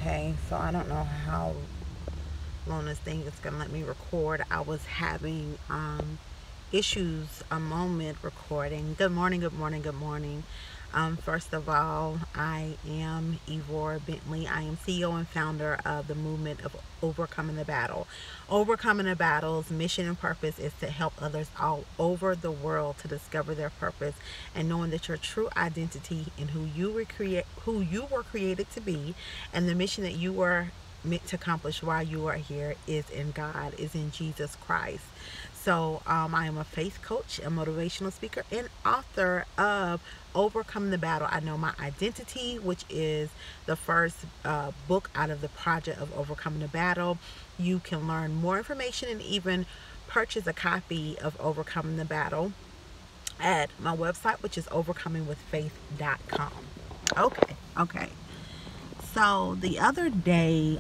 Okay, so I don't know how long this thing is gonna let me record. I was having issues a moment recording. Good morning, good morning, good morning. First of all, I am Evora Bentley. I am CEO and founder of the movement of Overcoming the Battle. Overcoming the Battle's mission and purpose is to help others all over the world to discover their purpose and knowing that your true identity and who you were created to be, and the mission that you were meant to accomplish while you are here is in God, is in Jesus Christ. So I am a faith coach, a motivational speaker, and author of Overcome the Battle. I Know My Identity, which is the first book out of the project of Overcoming the Battle. You can learn more information and even purchase a copy of Overcoming the Battle at my website, which is overcomingwithfaith.com. Okay. So the other day,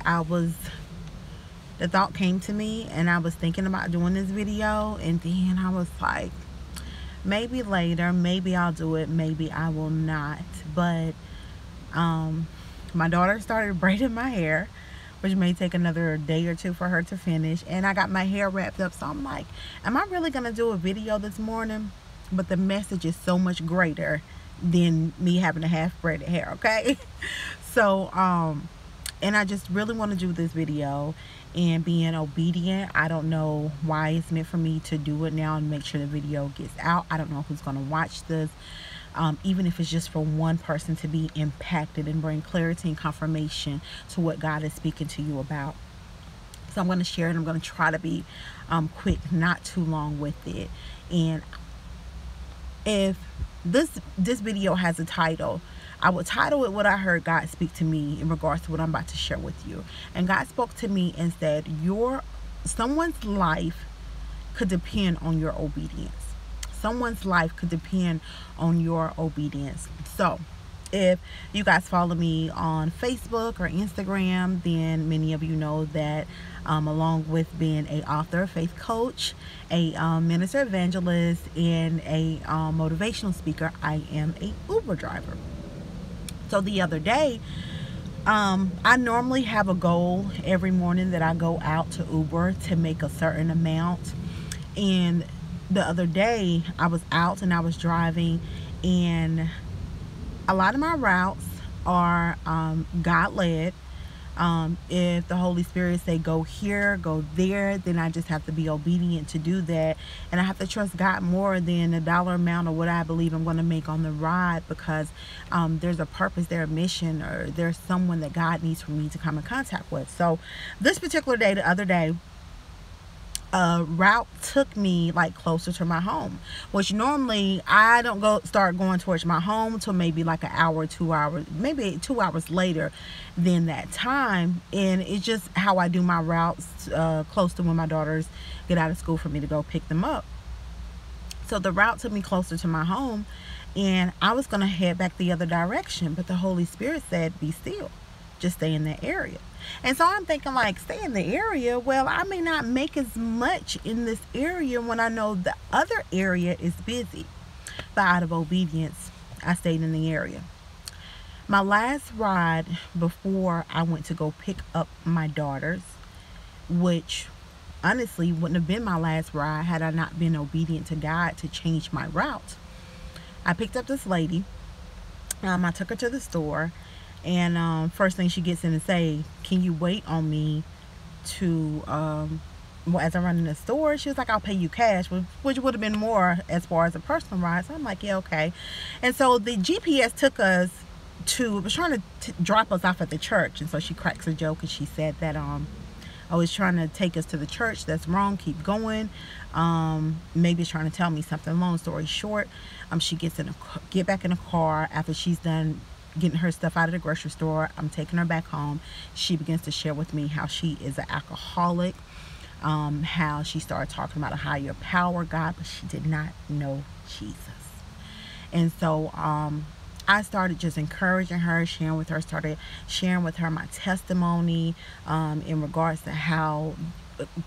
the thought came to me and I was thinking about doing this video, and then I was like, maybe later, maybe I'll do it, maybe I will not. But my daughter started braiding my hair, which may take another day or two for her to finish, and I got my hair wrapped up. So I'm like, am I really gonna do a video this morning? But the message is so much greater than me having a half braided hair, okay? So and I just really want to do this video and being obedient. I don't know why it's meant for me to do it now and make sure the video gets out. I don't know who's going to watch this, even if it's just for one person to be impacted and bring clarity and confirmation to what God is speaking to you about. So I'm going to share it. I'm going to try to be quick, not too long with it. And if this video has a title, I would title it what I heard God speak to me in regards to what I'm about to share with you. And God spoke to me and said, someone's life could depend on your obedience. Someone's life could depend on your obedience. So if you guys follow me on Facebook or Instagram, then many of you know that along with being an author, a faith coach, a minister evangelist, and a motivational speaker, I am a Uber driver. So the other day, I normally have a goal every morning that I go out to Uber to make a certain amount. And the other day, I was out and I was driving, and a lot of my routes are God-led. If the Holy Spirit say go here, go there, then I just have to be obedient to do that, and I have to trust God more than the dollar amount or what I believe I'm going to make on the ride, because there's a purpose, there's a mission, or there's someone that God needs for me to come in contact with. So this particular day, the other day, route took me like closer to my home, which normally I don't start going towards my home until maybe like an hour, 2 hours, maybe 2 hours later than that time. And it's just how I do my routes, close to when my daughters get out of school for me to go pick them up. So the route took me closer to my home, and I was going to head back the other direction, but the Holy Spirit said, be still, just stay in that area. And so I'm thinking, like, stay in the area. Well, I may not make as much in this area when I know the other area is busy. But out of obedience, I stayed in the area. My last ride before I went to go pick up my daughters, which honestly wouldn't have been my last ride had I not been obedient to God to change my route. I picked up this lady. I took her to the store. And first thing she gets in and say, can you wait on me to, as I run in the store? She was like, I'll pay you cash, which would have been more as far as a personal ride. So I'm like, yeah, okay. And so the GPS took us was trying to drop us off at the church. And so she cracks a joke and she said that I was trying to take us to the church. That's wrong. Keep going. Maybe it's trying to tell me something. Long story short, she get back in the car after she's done getting her stuff out of the grocery store. I'm taking her back home. She begins to share with me how she is an alcoholic, how she started talking about a higher power, God, but she did not know Jesus. And so I started just encouraging her, started sharing with her my testimony in regards to how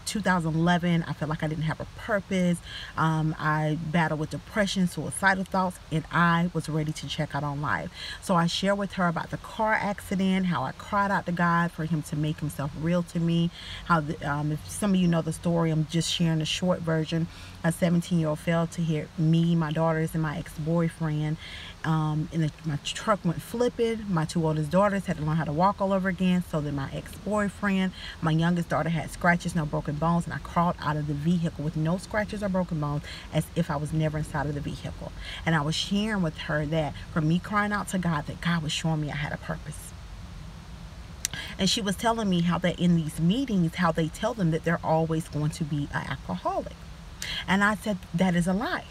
2011, I felt like I didn't have a purpose. I battled with depression, suicidal thoughts, and I was ready to check out on life. So I shared with her about the car accident, how I cried out to God for him to make himself real to me. How if some of you know the story, I'm just sharing a short version. A 17-year-old failed to hit me, my daughters, and my ex-boyfriend. My truck went flipping. My two oldest daughters had to learn how to walk all over again. So then my ex-boyfriend, my youngest daughter, had scratches, no broken bones, and I crawled out of the vehicle with no scratches or broken bones, as if I was never inside of the vehicle. And I was sharing with her that for me crying out to God, that God was showing me I had a purpose. And she was telling me how that in these meetings, how they tell them that they're always going to be an alcoholic. And I said, that is a lie.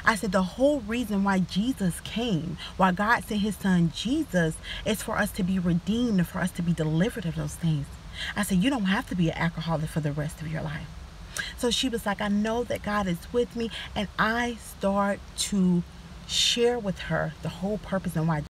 I said, the whole reason why Jesus came, why God sent his son Jesus, is for us to be redeemed and for us to be delivered of those things. I said, you don't have to be an alcoholic for the rest of your life. So she was like, I know that God is with me. And I start to share with her the whole purpose and why